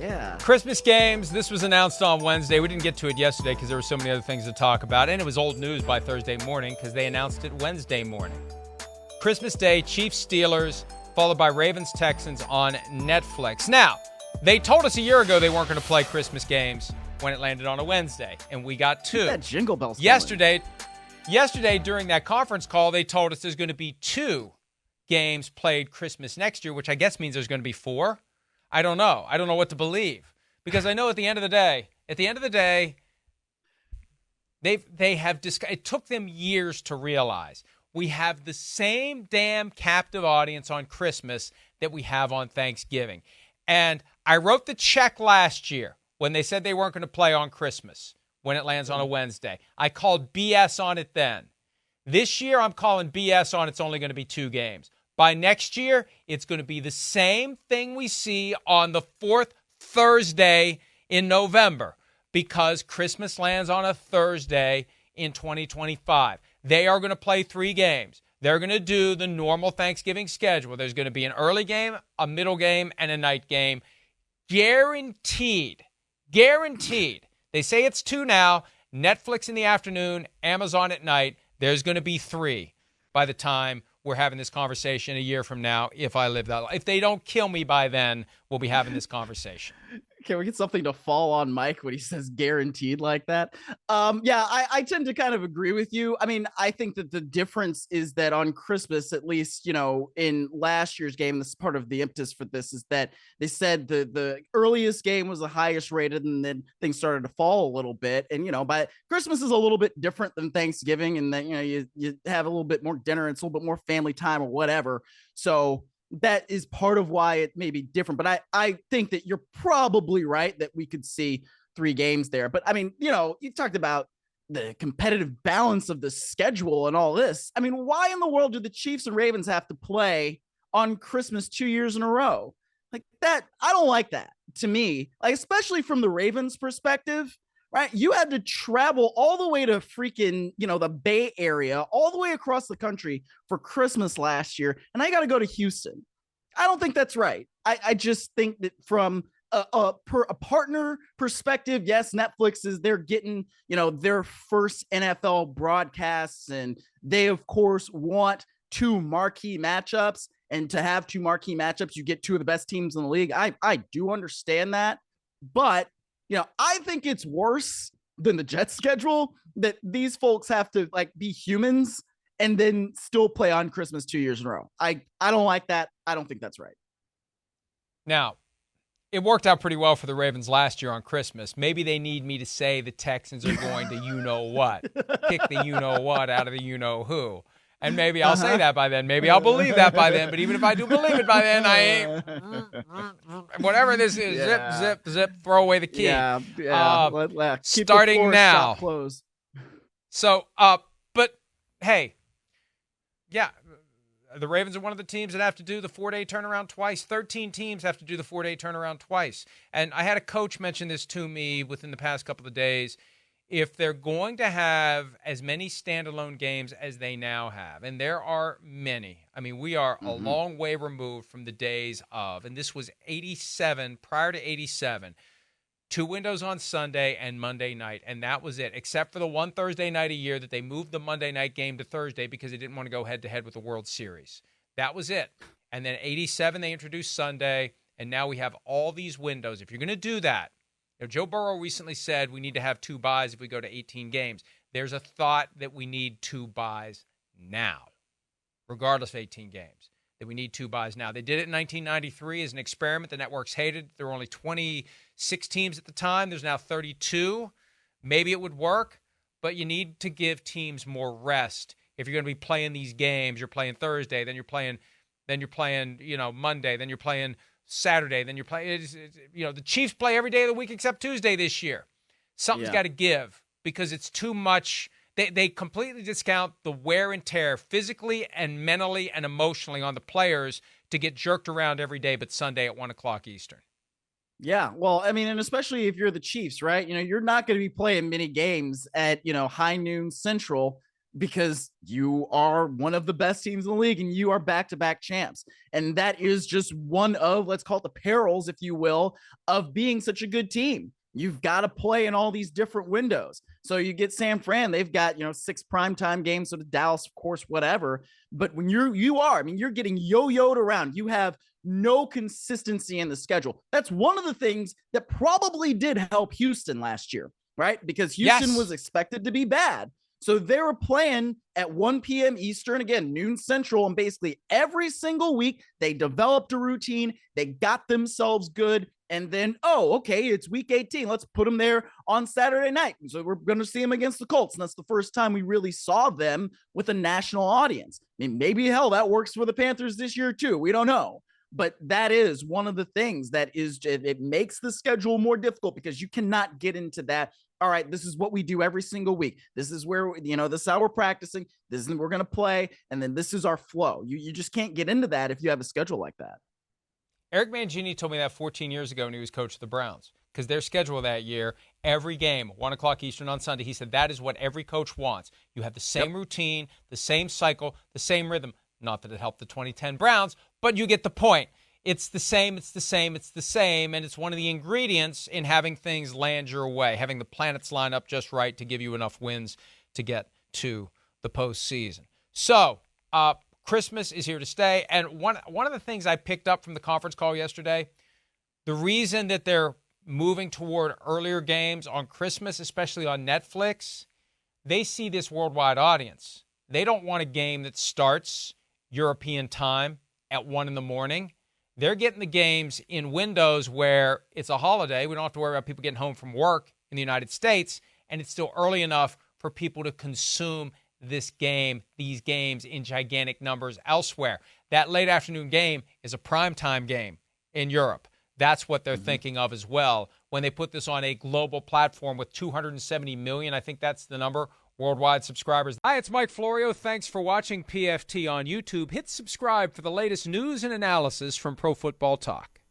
Yeah. Christmas games, this was announced on Wednesday. We didn't get to it yesterday because there were so many other things to talk about. And it was old news by Thursday morning because they announced it Wednesday morning. Christmas Day, Chiefs, Steelers, followed by Ravens, Texans on Netflix. Now, they told us a year ago they weren't going to play Christmas games when it landed on a Wednesday, and we got two. That jingle bells. Yesterday during that conference call, they told us there's going to be 2 games played Christmas next year, which I guess means there's going to be 4. I don't know. I don't know what to believe because I know at the end of the day, they have it took them years to realize we have the same damn captive audience on Christmas that we have on Thanksgiving. And I wrote the check last year when they said they weren't going to play on Christmas when it lands on a Wednesday. I called BS on it then. This year, I'm calling BS on it's only going to be 2 games. By next year, it's going to be the same thing we see on the 4th Thursday in November because Christmas lands on a Thursday in 2025. They are going to play 3 games. They're going to do the normal Thanksgiving schedule. There's going to be an early game, a middle game, and a night game. Guaranteed. They say it's 2 now. Netflix in the afternoon, Amazon at night. There's going to be 3 by the time we're having this conversation a year from now, if I live that long. If they don't kill me by then, we'll be having this conversation. Can we get something to fall on Mike when he says guaranteed like that? Yeah, I tend to kind of agree with you. I mean, I think that the difference is that on Christmas, at least, in last year's game, this is part of the impetus for this, is that they said the earliest game was the highest rated and then things started to fall a little bit. And, but Christmas is a little bit different than Thanksgiving and then, you have a little bit more dinner and it's a little bit more family time or whatever. So that is part of why it may be different. But I think that you're probably right that we could see 3 games there. But I mean, you talked about the competitive balance of the schedule and all this. I mean, why in the world do the Chiefs and Ravens have to play on Christmas 2 years in a row? Like that, I don't like that to me, like, especially from the Ravens perspective, right? You had to travel all the way to freaking, the Bay Area, all the way across the country for Christmas last year. And I got to go to Houston. I don't think that's right. I just think that from a partner perspective, yes, Netflix they're getting, their first NFL broadcasts, and they of course want 2 marquee matchups, and to have 2 marquee matchups, you get 2 of the best teams in the league. I do understand that, but I think it's worse than the Jets schedule that these folks have to be humans and then still play on Christmas 2 years in a row. I don't like that. I don't think that's right. Now, it worked out pretty well for the Ravens last year on Christmas. Maybe they need me to say the Texans are going to you-know-what. Kick the you-know-what out of the you-know-who. And maybe I'll say that by then. Maybe I'll believe that by then. But even if I do believe it by then, I ain't. Whatever this is, zip, throw away the key. Yeah. Starting now. Close. So, but hey, yeah, the Ravens are one of the teams that have to do the 4-day turnaround twice. 13 teams have to do the 4-day turnaround twice. And I had a coach mention this to me within the past couple of days. If they're going to have as many standalone games as they now have, and there are many, I mean, we are a long way removed from the days of, and this was 87, prior to 87, 2 windows on Sunday and Monday night, and that was it, except for the one Thursday night a year that they moved the Monday night game to Thursday because they didn't want to go head-to-head with the World Series. That was it. And then 87, they introduced Sunday, and now we have all these windows. If you're going to do that, Joe Burrow recently said we need to have 2 buys if we go to 18 games. There's a thought that we need 2 buys now, regardless of 18 games, that we need 2 buys now. They did it in 1993 as an experiment. The networks hated. There were only 26 teams at the time. There's now 32. Maybe it would work, but you need to give teams more rest. If you're going to be playing these games, you're playing Thursday, then you're playing Monday, then you're playing Saturday, then you're playing, the Chiefs play every day of the week except Tuesday this year. Something's got to give because it's too much. They completely discount the wear and tear physically and mentally and emotionally on the players to get jerked around every day but Sunday at 1 o'clock Eastern. Yeah, well, I mean, and especially if you're the Chiefs, right? You're not going to be playing many games at, high noon Central because you are one of the best teams in the league and you are back-to-back champs. And that is just one of, let's call it the perils, if you will, of being such a good team. You've got to play in all these different windows. So you get San Fran, they've got, 6 primetime games, so the Dallas, of course, whatever. But when you're getting yo-yoed around. You have no consistency in the schedule. That's one of the things that probably did help Houston last year, right? Because Houston was expected to be bad. So they were playing at 1 p.m. Eastern, again, noon Central, and basically every single week they developed a routine. They got themselves good. And then, okay, it's week 18. Let's put them there on Saturday night. So we're going to see them against the Colts. And that's the first time we really saw them with a national audience. I mean, maybe hell, that works for the Panthers this year too. We don't know. But that is one of the things that it makes the schedule more difficult, because you cannot get into that. All right, this is what we do every single week. This is where, this is how we're practicing. This is we're going to play. And then this is our flow. You just can't get into that if you have a schedule like that. Eric Mangini told me that 14 years ago when he was coach of the Browns, because their schedule that year, every game, 1 o'clock Eastern on Sunday, he said that is what every coach wants. You have the same routine, the same cycle, the same rhythm. Not that it helped the 2010 Browns, but you get the point. It's the same, it's the same, it's the same, and it's one of the ingredients in having things land your way, having the planets line up just right to give you enough wins to get to the postseason. So, Christmas is here to stay, and one of the things I picked up from the conference call yesterday, the reason that they're moving toward earlier games on Christmas, especially on Netflix, they see this worldwide audience. They don't want a game that starts European time at 1 in the morning. They're getting the games in windows where it's a holiday. We don't have to worry about people getting home from work in the United States, and it's still early enough for people to consume these games in gigantic numbers elsewhere. That late afternoon game is a primetime game in Europe. That's what they're thinking of as well when they put this on a global platform with 270 million, I think that's the number, worldwide subscribers. Hi, it's Mike Florio. Thanks for watching PFT on YouTube. Hit subscribe for the latest news and analysis from Pro Football Talk.